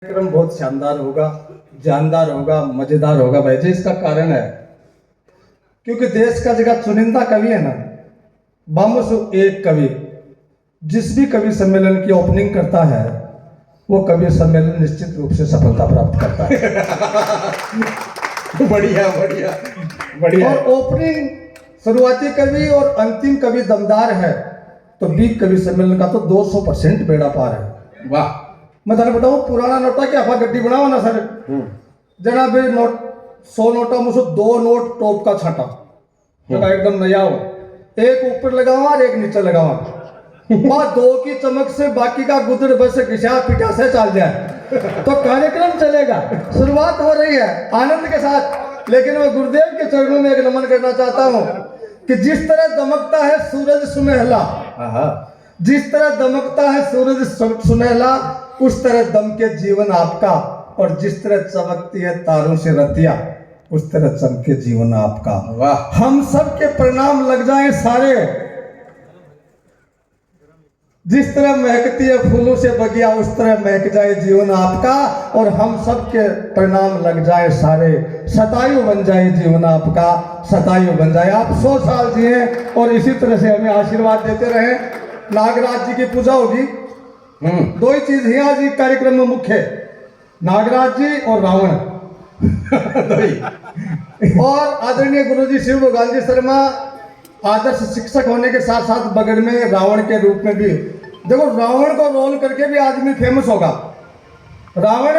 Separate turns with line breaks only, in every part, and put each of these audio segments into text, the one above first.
कार्यक्रम बहुत शानदार होगा, जानदार होगा, मजेदार होगा भाई जी। इसका कारण है क्योंकि देश का जगह चुनिंदा कवि है ना, बामसु एक कवि जिस भी कवि सम्मेलन की ओपनिंग करता है वो कवि सम्मेलन निश्चित रूप से सफलता प्राप्त करता है।
बढ़िया बढ़िया बढ़िया।
और ओपनिंग शुरुआती कवि और अंतिम कवि दमदार है तो बी कवि सम्मेलन का तो 200% बेड़ा पार है।
वाह।
मैं तेरे बताऊं पुराना नोटा क्या आपा गड्डी बनाओ ना सर, जना भी नोट 100 नोटा मुझे 2 नोट टॉप का छाटा जगह एकदम नया हो, एक ऊपर लगावा और एक नीचे लगावा और 2 की चमक से बाकी का गुदड़ बस घिसा पिटा से चल जाए तो कार्यक्रम चलेगा। शुरुआत हो रही है आनंद के साथ, लेकिन मैं गुरुदेव के चरणों में एक नमन करना चाहता हूँ कि जिस तरह दमकता है सूरज सुनहला, जिस तरह दमकता है सूरज सुनहला उस तरह दमके जीवन आपका, और जिस तरह चमकती है तारों से रतिया उस तरह चमके जीवन आपका।
वाह।
हम सब के प्रणाम लग जाएं सारे, जिस तरह महकती है फूलों से बगिया उस तरह महक जाए जीवन आपका, और हम सब के प्रणाम लग जाए सारे, शतायु बन जाए जीवन आपका, शतायु बन जाए। आप 100 साल जिए और इसी तरह से हमें आशीर्वाद देते रहे। नागराज जी की पूजा होगी, 2 ही चीज है आज कार्यक्रम में मुख्य, नागराज जी और रावण। और आदरणीय गुरुजी शिव भगवान जी शर्मा आदर्श शिक्षक होने के साथ साथ बगल में रावण के रूप में भी, देखो रावण को रोल करके भी आदमी फेमस होगा। रावण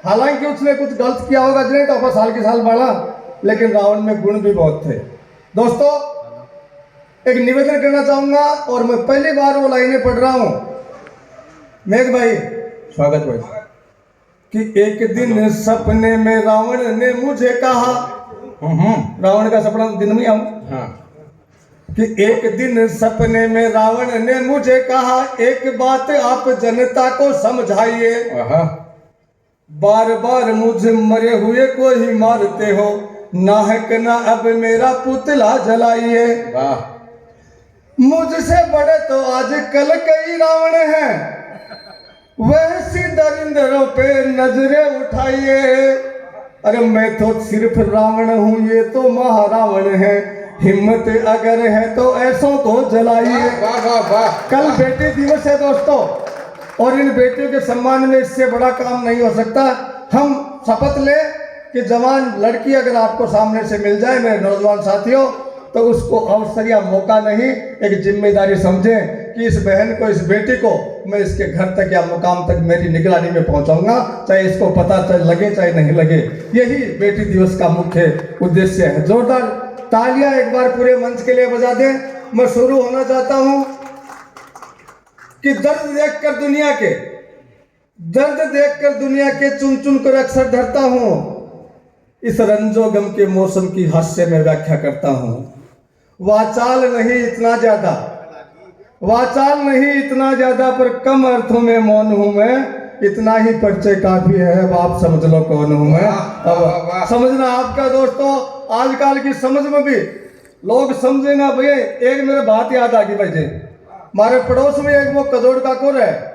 हालांकि उसने कुछ गलत किया होगा जिन्हें तो अपना साल के साल बढ़ा, लेकिन रावण में गुण भी बहुत थे। दोस्तों एक निवेदन करना चाहूंगा और मैं पहली बार वो लाइनें पढ़ रहा हूं, मेघ भाई
स्वागत भाई।
कि एक दिन सपने में रावण ने मुझे कहा, रावण का सपना दिन में आऊं, कि एक दिन सपने में रावण ने मुझे कहा एक बात आप जनता को समझाइए, बार बार मुझे मरे हुए को ही मारते हो, नाहक ना अब मेरा पुतला जलाइए। मुझसे बड़े तो आजकल कई रावण हैं, वैसी दरिंदरों पे नजरें उठाइए। अरे मैं तो सिर्फ रावण हूँ, ये तो महारावण है, हिम्मत अगर है तो ऐसों को जलाइए। कल बेटी दिवस है दोस्तों, और इन बेटियों के सम्मान में इससे बड़ा काम नहीं हो सकता। हम शपथ ले कि जवान लड़की अगर आपको सामने से मिल जाए मेरे नौजवान साथियों, तो उसको अवसर या मौका नहीं एक जिम्मेदारी समझें कि इस बहन को, इस बेटी को मैं इसके घर तक या मुकाम तक मेरी निगरानी में पहुंचाऊंगा, चाहे इसको पता लगे चाहे नहीं लगे। यही बेटी दिवस का मुख्य उद्देश्य है। जोरदार तालियां एक बार पूरे मंच के लिए बजा दें। मैं शुरू होना चाहता हूं कि दर्द देखकर दुनिया के चुन चुन कर अक्सर धरता हूं, इस रंजो गम के मौसम की हास्य में व्याख्या करता हूं। वाचाल नहीं इतना ज्यादा पर कम अर्थों में मौन हूं मैं, इतना ही परिचय काफी है, अब आप समझ लो कौन हूं मैं। अब समझना आपका दोस्तों, आजकल की समझ में भी लोग समझे ना भैया। एक मेरे बात याद आ गई भाई जी, हमारे पड़ोस में एक वो कदोड़ का कोर है,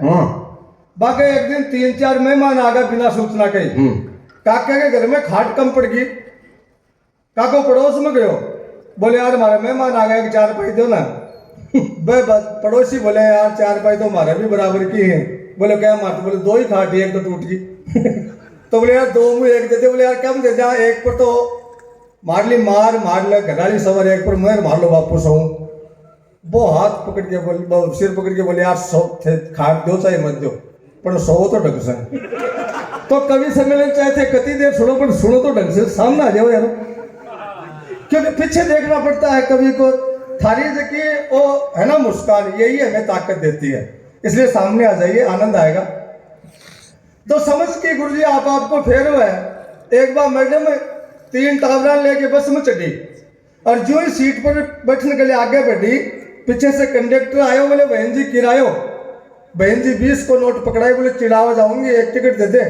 बाकी एक दिन 3-4 मेहमान आ गए बिना सूचना के। काका के घर में खाट कम पड़ गई, काको पड़ोस में गयो, बोले यार हमारे मेहमान आ गए, 4 पाई दो ना। पड़ोसी बोले यार 4 पाई तो हमारे भी बराबर की है। बोले क्या मारते, बोले 2 ही खाट, एक तो टूट गई। तो बोले यार 2 में 1 देते, बोले यार कम दे जा, एक पर तो मार ली, मार ले घराली सवर, एक पर मैं मार लो बापू सौ। वो हाथ पकड़ के बोले, सिर पकड़ के बोले यार 100 खाट दो चाहे मत दो, पर 100 तो ढंग से। तो कवि सम्मेलन चाहते कति देर सुनो, पर सुनो तो ढंग से, सामने आ जाओ यार, क्योंकि पीछे देखना पड़ता है कवि को। थारी की वो है ना मुस्कान, यही हमें ताकत देती है, इसलिए सामने आ जाइए, आनंद आएगा। तो समझ के गुरुजी आपको फेर हुआ है। एक बार मैडम 3 टावरा लेके बस में चढ़ी और जो ही सीट पर बैठने के लिए आगे बढ़ी, पीछे से कंडक्टर आयो, बोले बहन जी किरायो, बहन जी 20 को नोट पकड़ाए, बोले चिड़ावा जाऊंगी, 1 टिकट दे दे।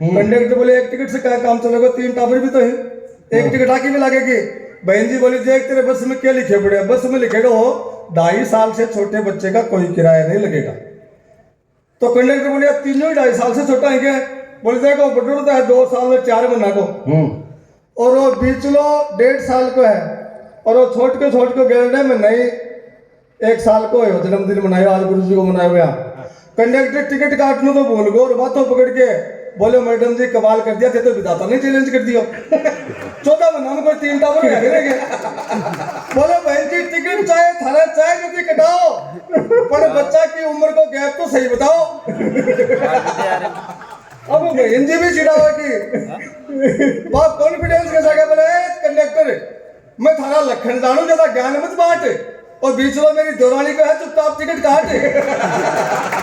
कंडक्टर बोले 1 टिकट से क्या काम चलेगा, 3 टावर भी तो है, 1 टिकट आके भी लगेगी। बहन जी बोली देख तेरे बस में क्या लिखे पड़े, बस में लिखेगा हो 2.5 साल से छोटे बच्चे का कोई किराया नहीं लगेगा। तो कंडक्टर बोले तीनों ही 2.5 साल से छोटा है क्या, बोले देखो बटूर तो है 2 साल में 4 महीना को, और वो बीचलो 1.5 साल को है, और वो छोट को गेरने में नहीं 1 साल को है जन्मदिन मनायो, आज गुरु जी को मनायो यहाँ। कंडक्टर टिकट काटने तो भूल गो, और बातों पकड़ के बोले मैडम जी कमाल कर दिया थे, तो विधाता नहीं चैलेंज कर दिया 14 महीना में कोई 3 टावर है। बोले बहन जी टिकट चाहे थारा चाहे नहीं कटाओ, पर बच्चा की उम्र को गैप तो सही बताओ। अब बहन जी भी चिड़ा हुआ कि बाप कॉन्फिडेंस के साथ बोले कंडक्टर मैं थारा लखन जानू, ज्यादा ज्ञान मत बांट, और बीच में मेरी दौरानी को है चुपचाप टिकट काट।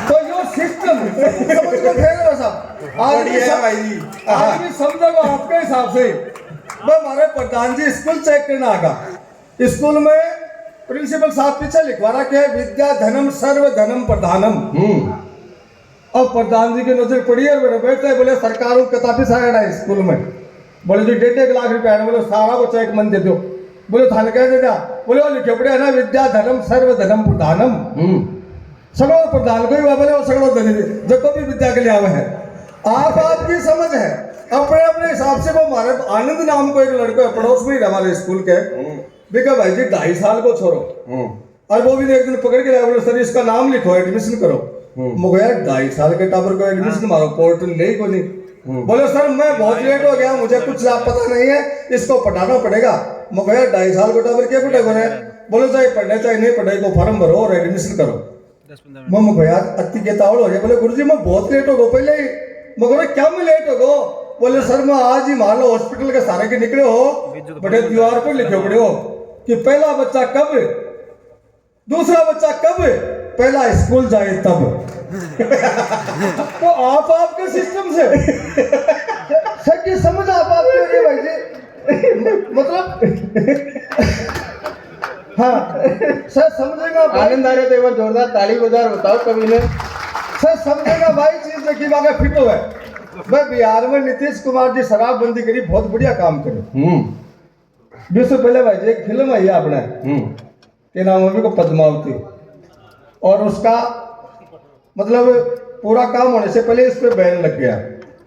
तो यो सिस्टम समझ को फेर वैसा आज भी समझोगे आपके हिसाब से। हमारे प्रधान जी स्कूल चेक करना आगा, स्कूल में प्रिंसिपल साहब पीछे लिखवा रखे है विद्या धनम सर्व धनम प्रधानम। अब प्रधान जी की नजर पड़ी और मेरे बैठे बोले सरकार किताबी साइड है स्कूल में, बोले जो 1.5 लाख रुपया है, बोले सारा को चेक मन दे दो, बोले थाने कह दे जा, बोले वो लिखे पड़े है ना विद्या धनम सर्व धनम प्रधानम। सगड़ो प्रधान को ही हुआ, बोले वो सगड़ो धनी जो को भी विद्या के लिए आवे है। आपकी समझ है अपने अपने हिसाब से। वो हमारे आनंद नाम को एक लड़का पड़ोस में ही हमारे स्कूल के, देखा भाई जी 2.5 साल को छोड़ो, और वो भी एक दिन पकड़ के लाया, बोले सर इसका नाम लिखो एडमिशन करो। मुझे यार 2.5 साल के टाबर को एडमिशन मारो पोर्टल नहीं को नहीं। बोले सर मैं बहुत लेट हो गया, मुझे कुछ पता नहीं है, इसको पढ़ाना पड़ेगा। मुझे यार 2.5 साल को टाबर क्या पढ़ेगा? बोले चाहे पढ़ने चाहे नहीं पढ़े को फॉर्म भरो और एडमिशन करो। मैं यार अति के तावड़ हो गया। बोले गुरु जी मैं बहुत लेट हो गो पहले ही। मैं क्या मैं लेट हो गो? बोले सर मैं आज ही मान लो हॉस्पिटल के सारे के निकले हो, बड़े दीवार पर लिखे पड़े हो कि पहला बच्चा कब, दूसरा बच्चा कब, पहला स्कूल जाए तब। तो आप आपके सिस्टम से सर की समझ आप आपके भाई जी मतलब हाँ सर समझेगा।
आनंद आ रहे थे, एक बार जोरदार ताली बजाओ, बताओ कभी ने
सर समझेगा भाई चीज देखी बागे फिट हो है। मैं बिहार में नीतीश कुमार जी शराबबंदी करी, बहुत बढ़िया काम करे। 20 से पहले भाई जी एक फिल्म आई है अपने के नाम है को पद्मावती, और उसका मतलब पूरा काम होने से पहले इस पे बैन लग गया,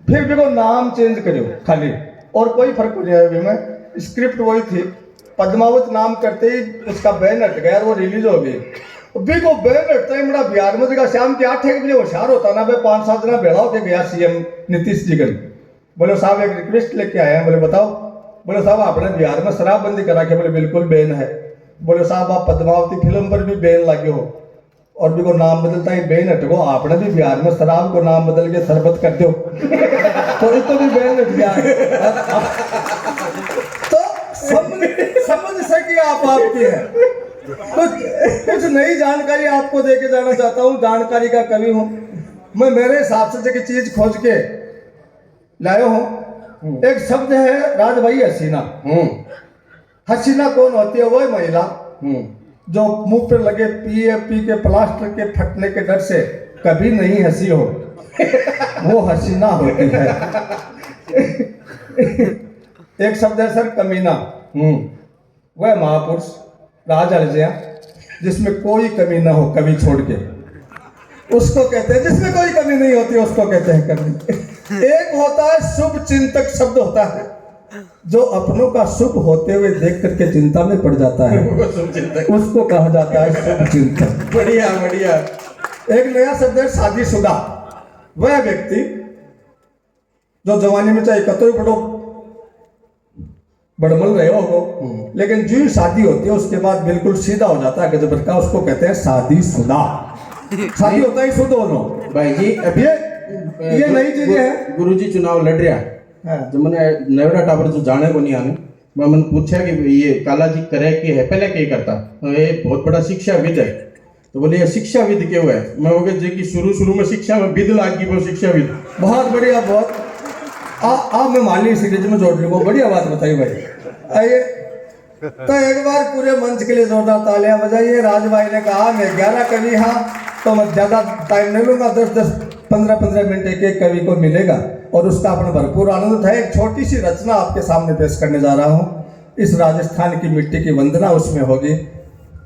फिर भी को नाम चेंज करो खाली, और कोई फर्क नहीं आया। में स्क्रिप्ट वही थी, पद्मावत नाम करते ही उसका बैन हट गया और वो रिलीज हो गई। भी को बैन हटता है मेरा बिहार में जगह शाम के 8 बजे होशियार होता ना, मैं 5-7 जना बेड़ा होके गया सीएम नीतीश जी का। बोले साहब एक रिक्वेस्ट लेके आए हैं। बोले बताओ? बोले साहब आपने बिहार में शराबबंदी करा के? बोले बिल्कुल बैन है। बोले साहब आप पद्मावती फिल्म पर भी बैन लगे हो, और भी को नाम बदलता है बैन हटो, आपने भी बिहार में शराब को नाम बदल के शरबत कर दो तो इसको भी बैन हट गया। तो समझ सके आप आपकी है। कुछ नई जानकारी आपको देके जाना चाहता हूँ, जानकारी का कवि हूँ मैं। मेरे हिसाब से जो चीज खोज के लाया हूँ, एक शब्द है राज भाई हसीना। हसीना कौन होती है? वो महिला जो मुंह पे लगे पी के प्लास्टर के फटने के डर से कभी नहीं हंसी हो, वो हसीना होती है। एक शब्द है सर कमीना। वह महापुरुष राज अर्जया जिसमें कोई कमी ना हो, कभी छोड़ के, उसको कहते हैं। जिसमें कोई कमी नहीं होती उसको कहते हैं कमी। एक होता है शुभ चिंतक शब्द होता है, जो अपनों का शुभ होते हुए देख करके चिंता में पड़ जाता है, उसको कहा जाता है शुभ चिंतक।
बढ़िया बढ़िया।
एक नया शब्द है शादीशुदा। वह व्यक्ति जो जवानी में चाहे कतो ही बड़ो बड़मल रहे हो, लेकिन जो ही शादी होती है उसके बाद बिल्कुल सीधा हो जाता है गजब का, उसको कहते हैं शादीशुदा। शादी होता है शुद्ध होना।
भाई जी अभी
ये नई चीजें हैं।
गुरुजी चुनाव लड़ रहा है, जो मैंने नवरा टावर जो जाने को नहीं आने, मैं पूछा कि ये काला जी करे कि है पहले क्या करता, तो ये बहुत बड़ा शिक्षाविद है। तो बोले ये शिक्षाविद क्यों है? मैं वो कहते कि शुरू में शिक्षा में विद लाग गई, वो शिक्षाविद।
बहुत बढ़िया। बहुत आप मैं माली सीरीज में जोड़ लूंगा। बढ़िया बात बताई भाई। आइए तो एक बार पूरे मंच के लिए जोरदार तालियां बजाइए। राज भाई ने कहा मैं 11 कवि हाँ, तो मैं ज्यादा टाइम नहीं लूंगा, 10-10 15-15 मिनट एक कवि को मिलेगा और उसका अपना भरपूर आनंद उठाए। एक छोटी सी रचना आपके सामने पेश करने जा रहा हूँ। इस राजस्थान की मिट्टी की वंदना उसमें होगी।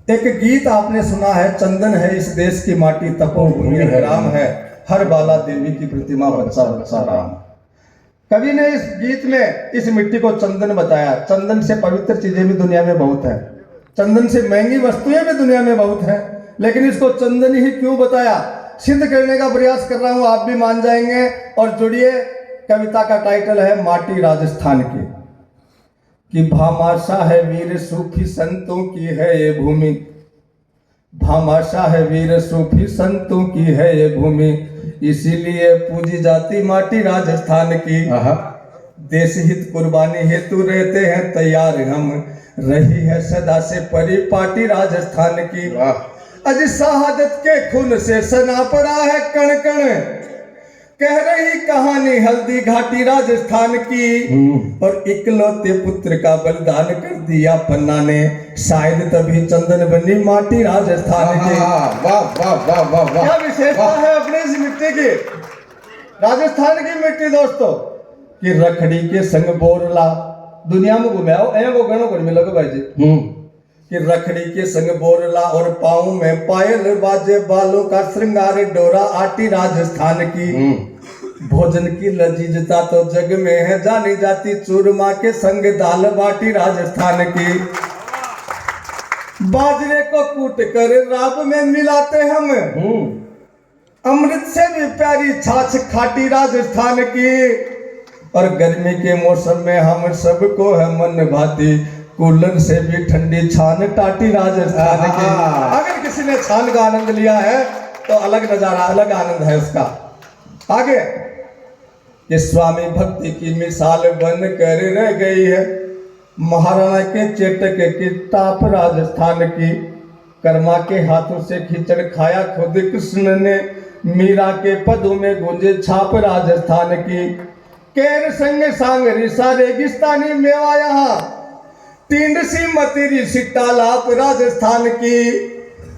एक गीत आपने सुना है, चंदन है इस देश की माटी, तपोभूमि है राम है, हर बाला देवी की प्रतिमा, बच्चा बच्चा राम। कवि ने इस गीत में इस मिट्टी को चंदन बताया। चंदन से पवित्र चीजें भी दुनिया में बहुत है, चंदन से महंगी वस्तुएं भी दुनिया में बहुत है, लेकिन इसको चंदन ही क्यों बताया, सिद्ध करने का प्रयास कर रहा हूं, आप भी मान जाएंगे। और जुड़िए, कविता का टाइटल है माटी राजस्थान की। कि भामाशा है वीर सूफी संतों की है ये भूमि, भामाशा है वीर सूफी संतों की है ये भूमि, इसीलिए पूजी जाती माटी राजस्थान की। देश हित कुर्बानी हेतु रहते हैं तैयार हम, रही है सदा से परिपाटी राजस्थान की। अज शहादत के खून से सना पड़ा है कण कण, कह रही कहानी हल्दी घाटी राजस्थान की। और इकलौते पुत्र का बलिदान कर दिया पन्ना ने, शायद तभी चंदन बनी माटी राजस्थान की।
वाह वाह वाह वाह वाह,
क्या विशेषता है अपने इस मिट्टी की, राजस्थान की मिट्टी दोस्तों। कि रखड़ी के संग बोरला, दुनिया में घुमाओ ए वो गणों को मिलोगे भाई जी। कि रखड़ी के संग बोरला और पाँव में पायल बाजे, बालों का श्रृंगार डोरा आटी राजस्थान की। भोजन की लजीजता तो जग में है जानी जाती, चूरमा के संग दाल बाटी राजस्थान की। बाजरे को कूट कर राब में मिलाते हम, अमृत से भी प्यारी छाछ खाटी राजस्थान की। और गर्मी के मौसम में हम सबको है मन भाती, कूलर से भी ठंडी छान टाटी राजस्थान की। अगर किसी ने छान का आनंद लिया है तो अलग नजारा, अलग आनंद है उसका। आगे ये स्वामी भक्ति की मिसाल बन कर रह गई है, महाराणा के चेटक की टाप राजस्थान की। कर्मा के हाथों से खिचड़ खाया खुद कृष्ण ने, मीरा के पदों में गूंजे छाप राजस्थान की। केर संग सांगरी सा रेगिस्तानी मेवा यहाँ, टींड सी मतीरी सिट्टा लाप राजस्थान की।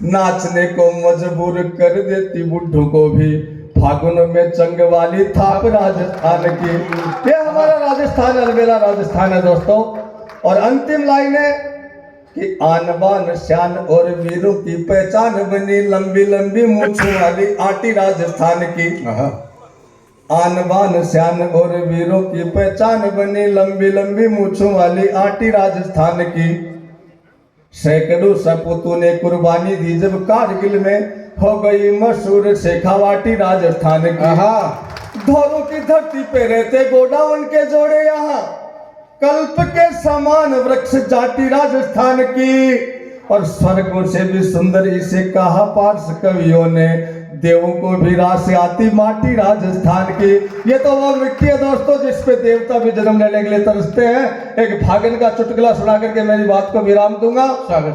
नाचने को मजबूर कर देती बुढ़ों को भी, फागुन में चंग वाली थाप राजस्थान की। ये हमारा राजस्थान, अलबेला राजस्थान है दोस्तों। और अंतिम लाइन है कि आन बान शान और वीरों की पहचान बनी, लंबी लंबी मूंछों वाली आटी राजस्थान की। आन बान शान और वीरों की पहचान बनी, लंबी लंबी मूंछों वाली आटी राजस्थान की। सैकड़ों सपूतों ने कुर्बानी दी जब कारगिल में हो गई मशहूर शेखावाटी राजस्थान की। धोरों की धरती पे रहते गोडाउन के जोड़े यहाँ, कल्प के समान वृक्ष जाटी राजस्थान की। और स्वर्गों से भी सुंदर इसे कहा पार्स कवियों ने, देवों को भी रास आती माटी राजस्थान की। ये तो वो मिट्टी है दोस्तों जिस पे देवता भी जन्म लेने के लिए तरसते हैं। एक भागन का चुटकुला सुना करके मेरी बात को विराम दूंगा।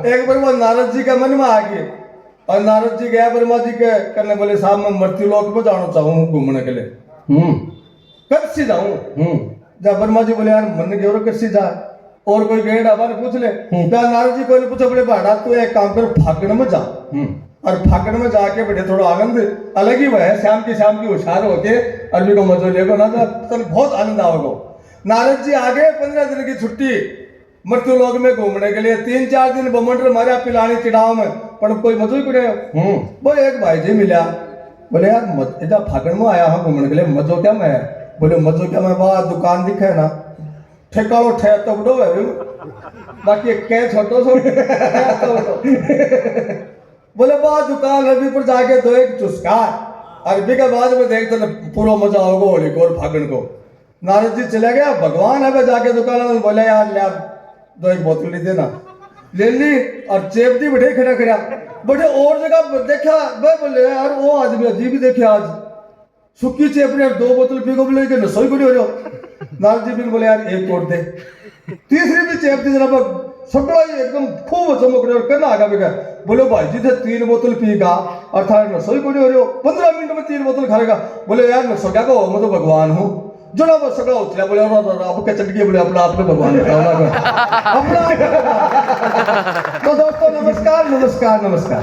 एक बार वो नारद जी के मन में आ गए और नारद जी गया ब्रह्मा जी के करने, बोले साहब मैं मृत्यु लोक में जाना चाहूँ घूमने के लिए, कब से जाऊँ। जब ब्रह्मा जी बोले यार मन के और कैसे जा, और कोई गए ढाबा ने पूछ ले। नारद जी को पूछा, बोले भाड़ा तू एक काम कर फागण में जा, और फागण में जाके बैठे थोड़ा आनंद अलग ही है, शाम की होशियार होके अरबी को मजो लेगो ना, तो बहुत आनंद आओगे। नारद जी आगे 15 दिन की छुट्टी मृत्यु लोक में घूमने के लिए, 3-4 दिन बमंडर मारा पिलानी चिड़ाव में, पर कोई मजो ही करे। बोले एक भाई जी मिला, बोले यार इधर फागण में आया हूँ घूमने के लिए, मजो क्या मैं। बोले मजो क्या मैं, बाहर दुकान दिखे ना, ठेकाड़ो ठे तो बड़ो है बाकी क्या छोटो सो बोले बात दुकान अरबी पर जाके दो एक चुस्का, अरबी के बाद में देखते ना पूरा मजा होगा होली को और फागण को। नारद जी चले गया, भगवान है जाके दुकान में, बोले यार ले दो एक बोतल ली देना, ले ली और चेप दी बैठे खड़ा खड़ा बैठे। और जगह देखा भाई, बोले यार वो आदमी अजीब ही देखे आज, सुखी चेप ने 2 बोतल पी को बोले कि नशोई को हो। नारद जी भी बोले यार एक और दे, तीसरी भी चेप दी जरा, सगड़ा एकदम खूब चमक रहे और करना आगा बेगा। बोले भाई जी थे 3 बोतल पीगा और थारे नशोई को हो रहे हो, 15 मिनट में 3 बोतल खाएगा। बोले यार नशो क्या कहो, मैं तो भगवान हूँ। जो ना बस सगड़ा उठा, बोले अब क्या चटकी, बोले अपना आपने भगवान अपना। तो दोस्तों नमस्कार नमस्कार नमस्कार।